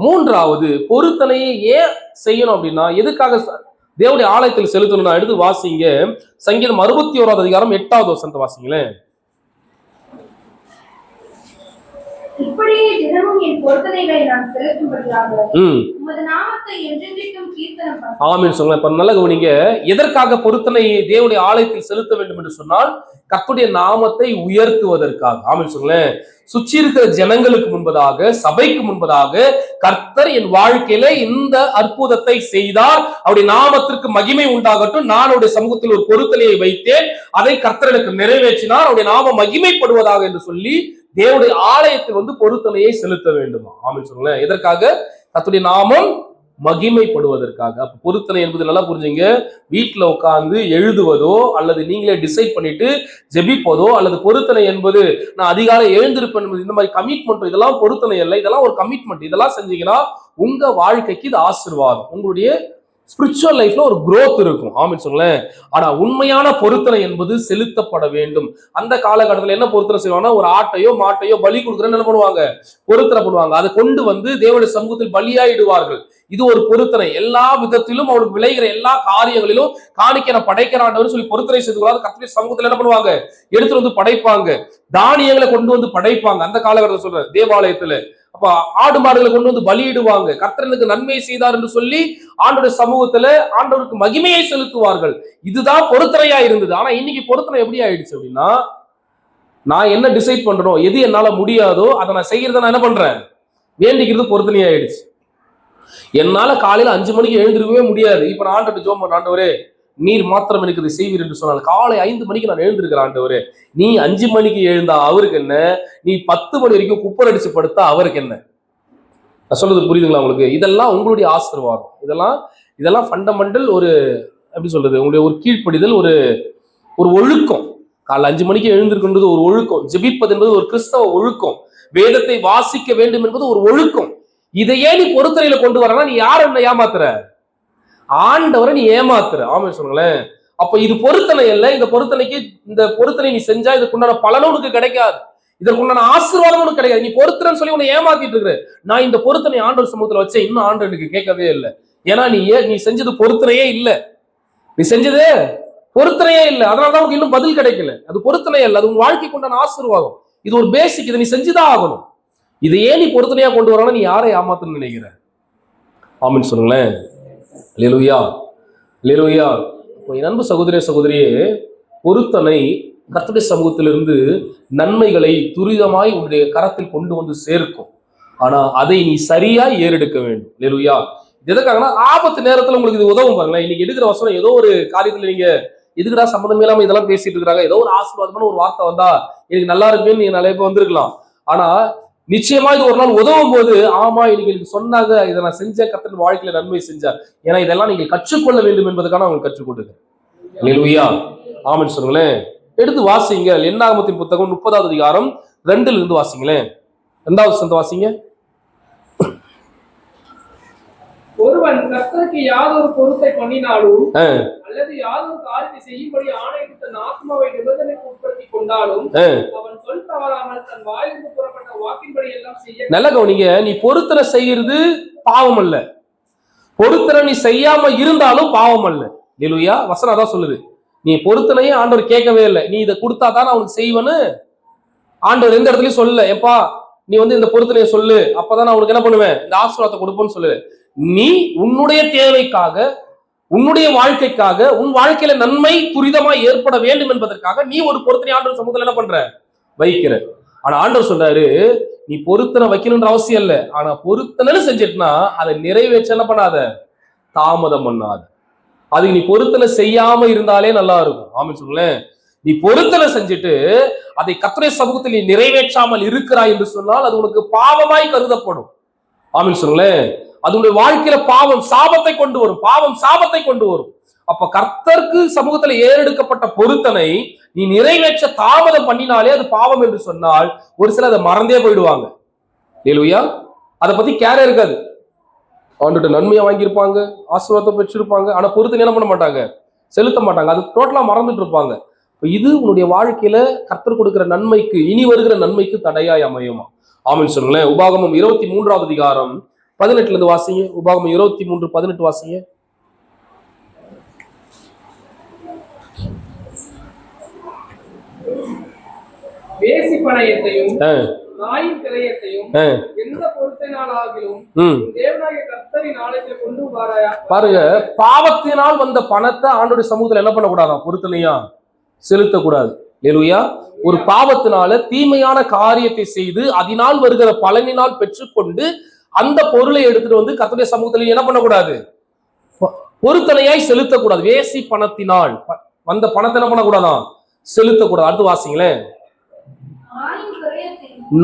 மூன்றாவது, பொருத்தனையை ஏன் செய்யணும் அப்படின்னா, எதுக்காக தேவனுடைய ஆலயத்தில் செலுத்தணும்? நான் எடுத்து வாசிங்க, சங்கீதம் 61 அதிகாரம் 8வது வசனத்தை வாசிங்களேன். இப்படியே தினமும் என் பொருத்தனைகளை நான் செலுத்தும்படியாக உமது நாமத்தை என்றென்றைக்கும் கீர்த்தனம் பண்ணேன். ஆமென் சொல்லுங்க. இப்ப நல்ல கவனிங்க, எதற்காக பொருத்தனை தேவனுடைய ஆலயத்தில் செலுத்த வேண்டும் என்று சொன்னால், கர்த்தருடைய நாமத்தை உயர்த்துவதற்காக. ஆமென் சொல்லுங்க. சுற்றி இருக்கிற ஜனங்களுக்கு முன்பதாக, சபைக்கு முன்பதாக, கர்த்தர் என் வாழ்க்கையில இந்த அற்புதத்தை செய்தார், அவருடைய நாமத்திற்கு மகிமை உண்டாகட்டும், நான் அவருடைய சமூகத்தில் ஒரு பொருத்தனையை வைத்தேன், அதை கர்த்தர் எனக்கு நிறைவேற்றினார், அவருடைய நாமம் மகிமைப்படுவதாக என்று சொல்லி தேவனுடைய ஆலயத்தில் பொருத்தனையை செலுத்த வேண்டும். ஆமென் சொல்லுங்க. எதற்காக? கர்த்தருடைய நாமம் மகிமைப்படுவதற்காக. அப்ப பொருத்தனை என்பது நல்லா புரிஞ்சுங்க, வீட்டுல உட்கார்ந்து எழுதுவதோ அல்லது நீங்களே டிசைட் பண்ணிட்டு ஜெபிப்பதோ, அல்லது பொருத்தனை என்பது நான் அதிகாலை எழுந்திருப்பேன் என்பது, இந்த மாதிரி கமிட்மெண்ட், இதெல்லாம் பொருத்தனை அல்ல, இதெல்லாம் ஒரு கமிட்மெண்ட். இதெல்லாம் செஞ்சீங்கன்னா உங்க வாழ்க்கைக்கு இது ஆசீர்வாதம், உங்களுடைய ஸ்பிரிச்சுவல் லைஃப்ல ஒரு growth இருக்கும். ஆமென் சொல்லுங்களேன். ஆனா உண்மையான பொருத்தனை என்பது செலுத்தப்பட வேண்டும். அந்த காலகட்டத்தில் என்ன பொருத்தனை செய்வாங்கன்னா, ஒரு ஆட்டையோ மாட்டையோ பலி கொடுக்குறேன்னு என்ன பண்ணுவாங்க? பொருத்தனை பண்ணுவாங்க. அதை கொண்டு தேவனுடைய சமூகத்தில் பலியாயிடுவார்கள். இது ஒரு பொருத்தனை. எல்லா விதத்திலும் அவனுக்கு விளைகிற எல்லா காரியங்களிலும் காணிக்க நான் படைக்கிறான்னு சொல்லி பொருத்தனை செய்து கொள்ளாது கர்த்தருடைய சமூகத்தில் என்ன பண்ணுவாங்க? எடுத்துட்டு படைப்பாங்க. தானியங்களை கொண்டு படைப்பாங்க. அந்த காலகட்டத்தில் சொல்ற தேவாலயத்துல அப்ப ஆடு மாடுகளை கொண்டு பலியிடுவாங்க. கர்த்தருக்கு நன்மை செய்தார் என்று சொல்லி ஆண்டவருடைய சமூகத்துல ஆண்டவருக்கு மகிமையை செலுத்துவார்கள். இதுதான் பொருத்தனையா இருந்தது. ஆனா இன்னைக்கு பொருத்தனை எப்படி ஆயிடுச்சு அப்படின்னா, நான் என்ன டிசைட் பண்றோம், எது என்னால முடியாதோ அதை நான் செய்யறத நான் என்ன பண்றேன்? வேண்டிக்கிறது பொருத்தனை ஆயிடுச்சு. என்னால காலையில 5 மணிக்கு எழுந்திருக்கவே முடியாது. இப்ப நான் ஆண்டவர்கிட்ட ஜெபம் பண்றேன், ஆண்டவரே நீர் மாத்திரம் எனக்கு இதை செய்வீர் என்று சொன்னால், காலை 5 மணிக்கு நான் எழுந்திருக்கிறேன், ஆண்டவரே நீ 5 மணிக்கு எழுந்தா அவருக்கு என்ன, நீ 10 மணி வரைக்கும் குப்பர் அடிச்சு படுத்தா அவருக்கு என்ன? நான் சொல்றது புரியுதுங்களா உங்களுக்கு? இதெல்லாம் உங்களுடைய ஆசீர்வாதம். இதெல்லாம் ஃபண்டமெண்டல், ஒரு எப்படி சொல்றது, உங்களுடைய ஒரு கீழ்ப்படிதல், ஒரு ஒழுக்கம். காலை 5 மணிக்கு எழுந்திருக்கின்றது ஒரு ஒழுக்கம். ஜெபிப்பது என்பது ஒரு கிறிஸ்தவ ஒழுக்கம். வேதத்தை வாசிக்க வேண்டும் என்பது ஒரு ஒழுக்கம். இதையே நீ பொருத்தனையில கொண்டு வரனா, நீ யார் என்ன ஏமாத்துற? ஆண்டவரை நீ ஏமாத்துற. ஆமென் சொல்லுங்களேன். அப்ப இது பொருத்தனை அல்ல. இந்த பொருத்தனை நீ செஞ்சா இதுக்குண்டான பலனும் உனக்கு கிடைக்காது, இதற்குண்டான ஆசீர்வாதம் உனக்கு கிடைக்காது. நீ பொருத்தனைன்னு சொல்லி உன்னை ஏமாத்திட்டு இருக்கிற. நான் இந்த பொருத்தனை ஆண்டவர் சமூகத்துல வச்சேன், இன்னும் ஆண்டவர் எனக்கு கேட்கவே இல்லை. ஏன்னா நீ செஞ்சது பொருத்தனையே இல்லை. நீ செஞ்சது பொருத்தனையே இல்லை. அதனாலதான் உனக்கு இன்னும் பதில் கிடைக்கல. அது பொருத்தனை அல்ல, அது உன் வாழ்க்கைக்கு உண்டான ஆசீர்வாதம். இது ஒரு பேசிக். இதை நீ செஞ்சுதான் ஆகணும். இதையே நீ பொருத்தனையா கொண்டு வரணும், நீ யாரை ஏமாத்துன்னு நினைக்கிற? ஆமென் சொல்லுங்களேன். அல்லேலூயா, அல்லேலூயா. என் அன்பு சகோதரியே, பொருத்தனை கர்த்தருடைய சமூகத்திலிருந்து நன்மைகளை துரிதமாய் உன்னுடைய கரத்தில் கொண்டு சேர்க்கும். ஆனா அதை நீ சரியா ஏறெடுக்க வேண்டும். அல்லேலூயா. எதுக்காகனா, ஆபத்து நேரத்துல உங்களுக்கு இது உதவும். பாருங்களேன், இன்னைக்கு எடுக்கிற வசனம் ஏதோ ஒரு காரியத்துல நீங்க எதுக்குடா சம்மந்தம் இல்லாம இதெல்லாம் பேசிட்டு இருக்காங்க, ஏதோ ஒரு ஆசீர்வாதமான ஒரு வார்த்தை வந்தா எனக்கு நல்லா இருக்குன்னு நீங்க நிறைய பேர் வந்திருக்கலாம். ஆனா நிச்சயமா இது ஒரு நாள் உதவும் போது, ஆமா இன்னைக்கு எனக்கு சொன்னாங்க, இதை நான் செஞ்சேன், கர்த்தர் வாழ்க்கையில நன்மை செஞ்சார், ஏன்னா இதெல்லாம் நீங்கள் கற்றுக்கொள்ள வேண்டும் என்பதற்கான அவங்க கற்றுக் கொடுங்க. அல்லேலூயா, ஆமென் சொல்லுங்களேன். எடுத்து வாசிங்க, என்னாகமத்தின் புத்தகம் 30வது அதிகாரம் 2ல இருந்து வாசிங்களேன். 2வது வசனத்தை வாசிங்க. ஒருவன் கர்த்தருக்கு யாதொரு பொருத்தை பண்ணினாலும் அல்லது யாதொரு காரியத்தை செய்யும்படி ஆணையிட்டு தன் ஆத்மாவை நிபந்தனைக்கு உட்படுத்தி கொண்டாலும் அவன் சொல் தவறாமல் தன் வாயிலிருந்து புறப்பட்ட வாக்கின்படி எல்லாம் செய்ய. நல்ல கவனிங்க, நீ பொருத்தனை செய்யறது பாவம் அல்ல, பொருத்தனை நீ செய்யாம இருந்தாலும் பாவம் அல்ல. அல்லேலூயா. வசனம் அதான் சொல்லுது. நீ பொருத்தனையே ஆண்டவர் கேட்கவே இல்லை, நீ இதை கொடுத்தாதான் அவனுக்கு செய்வன்னு ஆண்டவர் எந்த இடத்துலயும் சொல்லல. எப்பா நீ இந்த பொருத்தனையை சொல்லு, அப்பதான் நான் உனக்கு என்ன பண்ணுவேன், இந்த ஆசீர்வாதத்தை கொடுப்பேன்னு சொல்லு. நீ உன்னுடைய தேவைக்காக, உன்னுடைய வாழ்க்கைக்காக, உன் வாழ்க்கையில நன்மை துரிதமாய் ஏற்பட வேண்டும் என்பதற்காக நீ ஒரு பொருத்தனை ஆண்டவர் சமூகத்துல என்ன பண்ற, வைக்கிற. ஆனா ஆண்டவர் சொல்றாரு, நீ பொருத்தனை வைக்கணும்ன்ற அவசியம் இல்லை, ஆனா பொருத்தனை செஞ்சிட்டுனா அதை நிறைவேற்ற என்ன பண்ணாத, தாமதம் பண்ணாத. அதுக்கு நீ பொருத்தனை செய்யாம இருந்தாலே நல்லா இருக்கும். ஆமென் சொல்லுங்களேன். நீ பொருத்தனை செஞ்சுட்டு அதை கர்த்தருடைய சமூகத்தில் நீ நிறைவேற்றாமல் இருக்கிறாய் என்று சொன்னால் அது உனக்கு பாவமாய் கருதப்படும். ஆமென் சொல்லுங்களேன். அதனுடைய வாழ்க்கையில பாவம் சாபத்தை கொண்டு வரும், பாவம் சாபத்தை கொண்டு வரும். அப்ப கர்த்தருக்கு சமூகத்துல ஏறெடுக்கப்பட்ட பொருத்தனை நீ நிறைவேற்ற தாமதம் பண்ணினாலே அது பாவம் என்று சொன்னால் ஒரு சிலர் அதை மறந்தே போயிடுவாங்க. அல்லேலூயா. அதை பத்தி கேரே இருக்காது. அவன்கிட்ட நன்மையா வாங்கியிருப்பாங்க, ஆசீர்வாதத்தை பெற்றிருப்பாங்க, ஆனா பொருத்தனை என்ன பண்ண மாட்டாங்க, செலுத்த மாட்டாங்க. அது டோட்டலா மறந்துட்டு இருப்பாங்க. இது உன்னுடைய வாழ்க்கையில கர்த்தர் கொடுக்கிற நன்மைக்கு, இனி வருகிற நன்மைக்கு தடையாய் அமையுமா? ஆமென் சொல்லுங்களேன். உபாகமம் 23வது அதிகாரம் 18 இருந்து வாசிங்க. உபாகமம் 23:18 வாசிங்க. வேசி பணயத்தையும் நாயின் கிரயத்தையும் எந்த பொருத்தினாலாகிலும் தேவனாகிய கர்த்தரின் ஆலயத்தில் கொண்டு வராயா. பாருங்க, பாவத்தினால் வந்த பணத்தை ஆண்டோட சமூகத்துல என்ன பண்ணக்கூடாதான்? பொருத்தனையா செலுத்தக்கூடாது. அல்லேலூயா. ஒரு பாவத்தினால தீமையான காரியத்தை செய்து அதனால் வருகிற பலனினால் பெற்றுக்கொண்டு அந்த பொருளை எடுத்துட்டு வந்து கர்த்தருடைய சமூகத்துல என்ன பண்ணக்கூடாது? பொருத்தனையாய் செலுத்தக்கூடாது. வேசி பணத்தினால் வந்த பணத்தை என்ன பண்ணக்கூடாதான்? செலுத்தக்கூடாது. அடுத்து வாசிங்களேன்.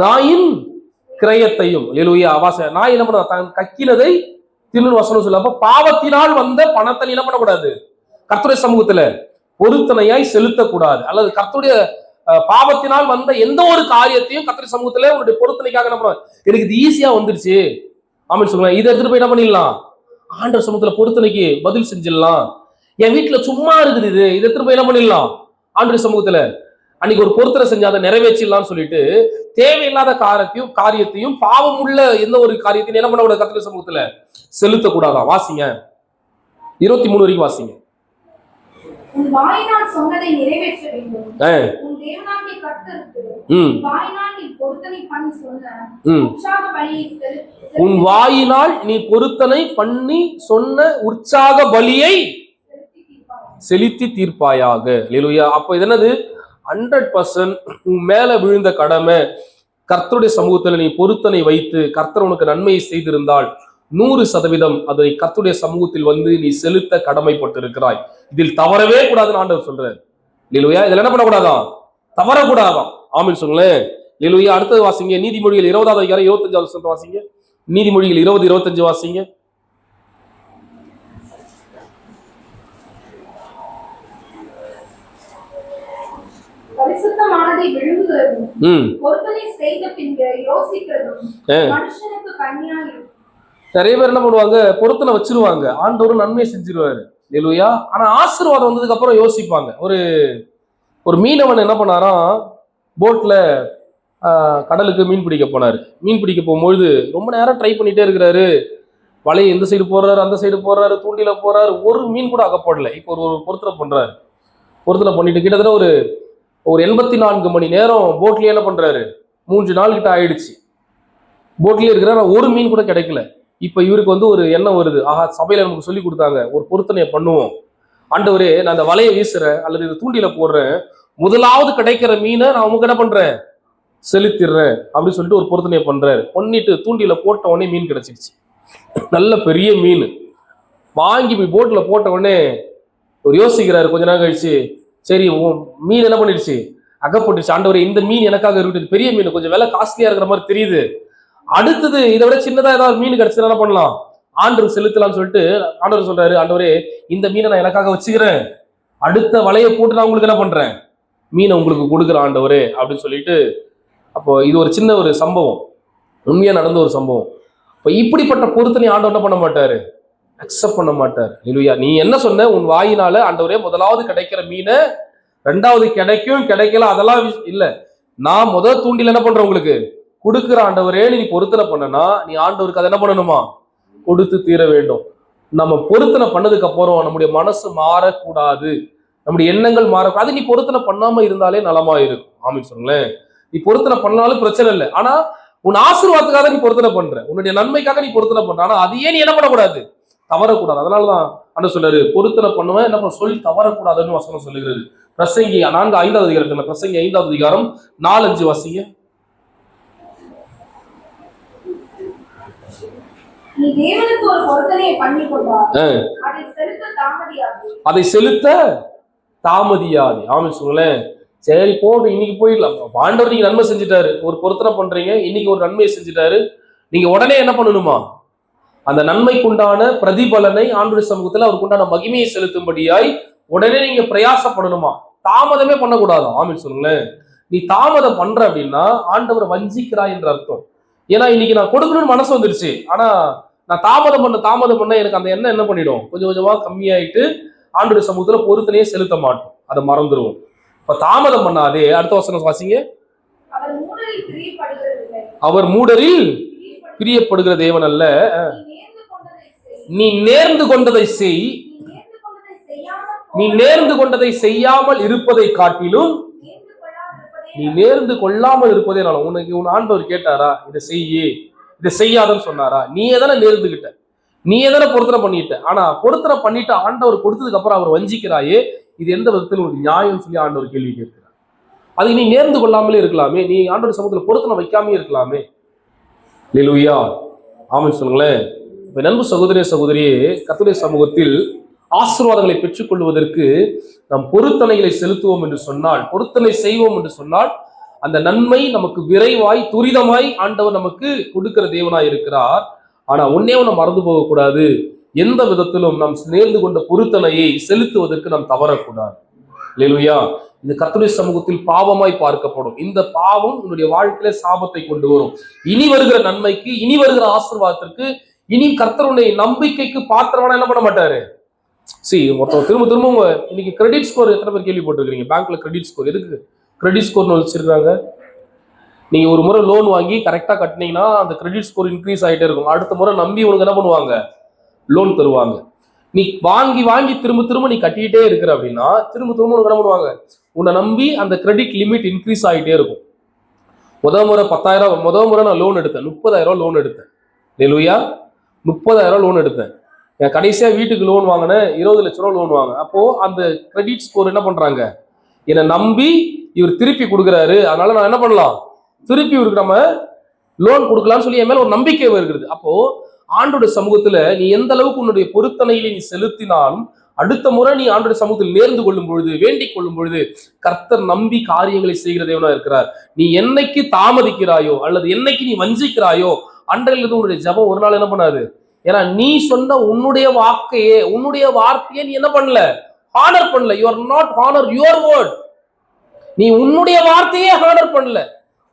நாயின் கிரயத்தையும். அல்லேலூயா. நாய் என்ன பண்ண? தான் கக்கினதை தின்னு வசனம் சொல்ல. அப்ப பாவத்தினால் வந்த பணத்தை என்ன பண்ணக்கூடாது? கர்த்தருடைய சமூகத்துல பொருத்தனையாய் செலுத்தக்கூடாது. அல்லது கர்த்தருடைய பாவத்தினால் வந்த எந்த ஒரு காரியத்தையும் கர்த்தருடைய சமூகத்துல உங்களுடைய பொருத்தனைக்காக என்ன பண்ணுவாங்க? எனக்கு இது ஈஸியா வந்துருச்சு ஆமென் சொல்லுங்க, இதை எடுத்துட்டு போய் என்ன பண்ணிடலாம்? ஆண்டவர் சமூகத்துல பொருத்தனைக்கு பதில் செஞ்சிடலாம். என் வீட்டுல சும்மா இருக்குது, இதை எடுத்துட்டு போய் என்ன பண்ணிடலாம்? ஆண்டவர் சமூகத்துல அன்னைக்கு ஒரு பொருத்தனை செஞ்சு அதை நிறைவேற்றிடலாம்னு சொல்லிட்டு தேவையில்லாத காரியத்தையும் பாவம் உள்ள எந்த ஒரு காரியத்தையும் என்ன பண்ணக்கூடாது? கர்த்தருடைய சமூகத்துல செலுத்தக்கூடாதான். வாசிங்க 23 வரைக்கும் வாசிங்க. உன் வாயினால் சொன்னதை நிறைவேற்ற வேண்டும். உன் தேவனாகிய கர்த்தருக்கு வாயினால் நீ பொருத்தனை பண்ணி சொன்ன உற்சாக பலியை உன் வாயினால் நீ பொருத்தனை பண்ணி சொன்ன உற்சாக பலியை செலுத்தி தீர்ப்பாயாக. அல்லேலூயா. அப்ப இது என்னது? 100% உன் மேல விழுந்த கடமை. கர்த்தருடைய சமூகத்துல நீ பொருத்தனை வைத்து கர்த்தர் உனக்கு நன்மையை செய்திருந்தால் 100% அதை கர்த்தருடைய சமூகத்தில் வந்து நீ செலுத்த கடமைப்பட்டிருக்கிறாய். இதில் தவறவே கூடாதுன்னு ஆண்டவர் சொல்றாரு. அல்லேலூயா. இதுல என்ன பண்ணக்கூடாதான்? தவறக்கூடாதான். ஆமென் சொல்லுங்களேன். அல்லேலூயா. அடுத்தது வாசிங்க. நீதிமொழிகள் 20வது அதிகாரம் 25வது வசனத்தை வாசிங்க. நீதிமொழிகள் 20:25 வாசிங்க. பரிசுத்தமானதை விழுங்குகிறதும் பொருத்தனை செய்த பின்பு யோசிக்கிறதும் மனுஷனுக்கு கண்ணியாயிரும். நிறைய பேர் என்ன பண்ணுவாங்க? பொருத்தனை வச்சிருவாங்க, ஆண்டவரும் நன்மையை செஞ்சிருவாரு. அல்லேலூயா. ஆனா ஆசீர்வாதம் வந்ததுக்கு அப்புறம் யோசிப்பாங்க. ஒரு மீனவன் என்ன பண்ணாராம்? போட்ல கடலுக்கு மீன் பிடிக்க போனாரு. மீன் பிடிக்க போகும்பொழுது ரொம்ப நேரம் ட்ரை பண்ணிட்டே இருக்கிறாரு. வலையை எந்த சைடு போடுறாரு, அந்த சைடு போடுறாரு, தூண்டில போறாரு, ஒரு மீன் கூட அகப்படல. இப்போ ஒரு பொருத்தனை பண்றாரு. பொருத்தனை பண்ணிட்டு கிட்டத்தட்ட ஒரு 84 மணி நேரம் போட்லயே என்ன பண்றாரு? 3 நாள் கிட்ட ஆயிடுச்சு. போட்லயே இருக்கிறாரு, ஒரு மீன் கூட கிடைக்கல. இப்ப இவருக்கு ஒரு எண்ணம் வருது. ஆஹா, சபையில நமக்கு சொல்லி கொடுத்தாங்க, ஒரு பொருத்தனையை பண்ணுவோம். ஆண்டவரே, நான் அந்த வலையை வீசுறேன் அல்லது இது தூண்டில போடுறேன், முதலாவது கிடைக்கிற மீனை நான் உங்களுக்கு என்ன பண்றேன்? செலுத்திடுறேன் அப்படின்னு சொல்லிட்டு ஒரு பொருத்தனையை பண்றாரு. பண்ணிட்டு தூண்டில போட்ட உடனே மீன் கிடைச்சிருச்சு. நல்ல பெரிய மீன். வாங்கி போய் போட்ல போட்ட உடனே ஒரு யோசிக்கிறாரு. கொஞ்ச நாள் கழிச்சு, சரி மீன் என்ன பண்ணிடுச்சு? அகப்பட்டுச்சு. ஆண்டவரே, இந்த மீன் எனக்காக இருக்குது, பெரிய மீன், கொஞ்சம் விலை காஸ்ட்லியா இருக்கிற மாதிரி தெரியுது. அடுத்தது இதை விட சின்னதா ஏதாவது மீன் கிடைச்சு என்ன பண்ணலாம்? ஆண்டவருக்கு செலுத்தலாம்னு சொல்லிட்டு ஆண்டவர் சொல்றாரு, ஆண்டவரே, இந்த மீனை நான் எனக்காக வச்சுக்கிறேன், அடுத்த வலையை போட்டு நான் உங்களுக்கு என்ன பண்றேன்? மீனை உங்களுக்கு கொடுக்குறேன் ஆண்டவரே அப்படின்னு சொல்லிட்டு. அப்போ இது ஒரு சின்ன ஒரு சம்பவம், உண்மையா நடந்த ஒரு சம்பவம். இப்போ இப்படிப்பட்ட பொருத்தனை ஆண்டவர் என்ன பண்ண மாட்டாரு? அக்செப்ட் பண்ண மாட்டார். இல்லையா? நீ என்ன சொன்ன? உன் வாயினால ஆண்டவரே முதலாவது கிடைக்கிற மீனை ரெண்டாவது கிடைக்கும் கிடைக்கல அதெல்லாம் இல்ல, நான் முதல் தூண்டில் என்ன பண்றேன்? உங்களுக்கு கொடுக்குற ஆண்டவரே நீ பொருத்தனை பண்ணனா நீ ஆண்டவருக்கு அதை என்ன பண்ணணுமா? கொடுத்து தீர வேண்டும். நம்ம பொருத்தனை பண்ணதுக்கு அப்புறம் நம்முடைய மனசு மாறக்கூடாது, நம்முடைய எண்ணங்கள் மாறக்கூடாது. நீ பொருத்தனை பண்ணாம இருந்தாலே நலமா இருக்கும். ஆமென் சொல்லுங்களேன். நீ பொருத்தனை பண்ணாலும் பிரச்சனை இல்லை, ஆனா உன் ஆசீர்வாதத்துக்காக நீ பொருத்தனை பண்ற, உன்னுடைய நன்மைக்காக நீ பொருத்தனை பண்ற, ஆனா அதையே நீ என்ன பண்ணக்கூடாது? தவறக்கூடாது. அதனாலதான் ஆண்டவர் சொல்றாரு, பொருத்தனை பண்ணுவேன் என்ன பண்ண சொல்லி தவறக்கூடாதுன்னு வசனம் சொல்லுகிறது. பிரசங்கி 4:5 அதிகாரத்துல, பிரசங்கி 5வது அதிகாரம் 4-5 வாசிங்க. நீ தேவனுக்கு ஒரு பொருத்தனையை பண்ணி கொண்டாய், அதை செலுத்த தாமதியாது. ஆமென் சொல்லுங்களேன். சரி போட்டு இன்னைக்கு போயிடலாம். ஆண்டவர் நீங்க நன்மை செஞ்சுட்டாரு, ஒரு பொருத்தனை பண்றீங்க, இன்னைக்கு ஒரு நன்மையை செஞ்சுட்டாரு, நீங்க உடனே என்ன பண்ணணுமா? அந்த நன்மைக்குண்டான பிரதிபலனை ஆண்டவருடைய சமூகத்துல அவருக்குண்டான மகிமையை செலுத்தும்படியாய் உடனே நீங்க பிரயாசப்படணுமா? தாமதமே பண்ணக்கூடாது. ஆமென் சொல்லுங்களேன். நீ தாமதம் பண்ற அப்படின்னா ஆண்டவரை வஞ்சிக்கிறாய் என்ற அர்த்தம். ஏன்னா இன்னைக்கு நான் கொடுக்கணும்னு மனசு வந்துருச்சு, ஆனா நான் தாமதம் பண்ண எனக்கு அந்த எண்ணம் என்ன பண்ணிடும்? கொஞ்சம் கொஞ்சமா கம்மியாயிட்டு ஆண்டவருடைய சமூகத்துல பொருத்தனையே செலுத்த மாட்டோம், அதை மறந்துடுவோம். இப்ப தாமதம் பண்ணாதே. அடுத்த வசனம் வாசிங்க. அவர் மூடரில் பிரியப்படுகிற தேவன் அல்ல. நீ நேர்ந்து கொண்டதை செய். நீ நேர்ந்து கொண்டதை செய். நீ நேர்ந்து கொண்டதை நீ நேர்ந்து கொண்டதை செய்யாமல் செய்யாமல் இருப்பதை காட்டிலும் நேர்ந்து கொள்ளாதிருப்பதே நீ நேர்ந்து கொள்ளாமல் இருப்பதே நல்ல. உனக்கு உன் ஆண்டவர் கேட்டாரா இதை செய்யி இதை செய்யாதன்னு சொன்னாரா? நீ எதனா நேர்ந்துகிட்ட, நீ எதனா பொருத்தனை பண்ணிட்ட. ஆனா பொருத்தனை பண்ணிட்டு ஆண்டவர் கொடுத்ததுக்கு அப்புறம் அவர் வஞ்சிக்கிறாயே, இது எந்த விதத்தில் உனக்கு நியாயம் சொல்லி ஆண்டவர் கேள்வி கேட்கிறார். அது நீ நேர்ந்து கொள்ளாமலே இருக்கலாமே, நீ ஆண்டவர் சமூகத்துல பொருத்தனை வைக்காமே இருக்கலாமே. அல்லேலூயா, ஆமென் சொல்லுங்களேன். இப்ப நண்பு சகோதரியே, கர்த்தருடைய சமூகத்தில் ஆசீர்வாதங்களை பெற்றுக்கொள்வதற்கு நாம் பொருத்தனைகளை செலுத்துவோம் என்று சொன்னால், பொருத்தனை செய்வோம் என்று சொன்னால், அந்த நன்மை நமக்கு விரைவாய் துரிதமாய் ஆண்டவர் நமக்கு கொடுக்கிற தேவனாய் இருக்கிறார். ஆனா ஒன்னே நம்ம மறந்து போகக்கூடாது, எந்த விதத்திலும் நாம் நேர்ந்து கொண்ட பொருத்தனையை செலுத்துவதற்கு நாம் தவறக்கூடாது. அல்லேலூயா. இந்த கர்த்தருடைய சமூகத்தில் பாவமாய் பார்க்கப்படும். இந்த பாவம் உன்னுடைய வாழ்க்கையில சாபத்தை கொண்டு வரும். இனி வருகிற நன்மைக்கு, இனி வருகிற ஆசீர்வாதத்திற்கு, இனி கர்த்தருடைய நம்பிக்கைக்கு பாத்திரமான என்ன பண்ண மாட்டாரு. ஒருத்தர் திரும்ப இன்னைக்கு கிரெடிட் ஸ்கோர் எத்தனை பேர் கேள்விப்பட்டிருக்கீங்க? பேங்க்ல கிரெடிட் ஸ்கோர், எதுக்கு கிரெடிட் ஸ்கோர்னு வச்சிருக்காங்க? நீங்க ஒரு முறை லோன் வாங்கி கரெக்டா கட்டினீங்கன்னா அந்த கிரெடிட் ஸ்கோர் இன்க்ரீஸ் ஆகிட்டே இருக்கும். அடுத்த முறை நம்பி உனக்கு என்ன பண்ணுவாங்க, லோன் தருவாங்க. நீ வாங்கி திரும்ப நீ கட்டிக்கிட்டே இருக்கிற அப்படின்னா திரும்ப உனக்கு என்ன பண்ணுவாங்க, உன்னை நம்பி அந்த கிரெடிட் லிமிட் இன்க்ரீஸ் ஆகிட்டே இருக்கும். முறை 10,000 முறை நான் லோன் எடுத்தேன், 30,000 லோன் எடுத்தேன். அல்லேலூயா, 30,000 லோன் எடுத்தேன். என் கடைசியா வீட்டுக்கு லோன் வாங்கினேன், 20 லட்ச ரூபா லோன் வாங்க. அப்போ அந்த கிரெடிட் ஸ்கோர் என்ன பண்றாங்க, என்னை நம்பி இவர் திருப்பி கொடுக்குறாரு, அதனால நான் என்ன பண்ணலாம், திருப்பி இவருக்கு நம்ம லோன் கொடுக்கலாம்னு சொல்லி என் மேல ஒரு நம்பிக்கை வருகிறது. அப்போ ஆண்டோட சமூகத்துல நீ எந்த அளவுக்கு உன்னுடைய பொருத்தனையில நீ செலுத்தினாலும் அடுத்த முறை நீ ஆண்டோட சமூகத்தில் நேர்ந்து கொள்ளும் பொழுது, வேண்டிக் கொள்ளும் பொழுது கர்த்தர் நம்பி காரியங்களை செய்கிற தேவனா இருக்கிறார். நீ என்னைக்கு தாமதிக்கிறாயோ அல்லது என்னைக்கு நீ வஞ்சிக்கிறாயோ அன்றையிலிருந்து உன்னுடைய ஜெபம் ஒரு நாள் என்ன பண்ணாது. ஏன்னா நீ சொன்ன உன்னுடைய வார்த்தையை நீ என்ன பண்ணல, ஹானர் பண்ணல. You are not honour your word. நீ உன்னுடைய வார்த்தையே ஹானர் பண்ணல.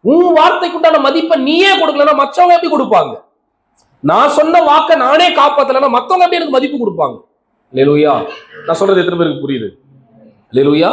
உன் வார்த்தைக்குண்டான மதிப்பை நீயே கொடுக்கலன்னா மற்றவங்க எப்படி கொடுப்பாங்க? நான் சொன்ன வாக்கை நானே காப்பாத்தலைன்னா மற்றவங்க எப்படி எனக்கு மதிப்பு கொடுப்பாங்க? அல்லேலூயா. நான் சொல்றது எத்தனை பேருக்கு புரியுது? அல்லேலூயா.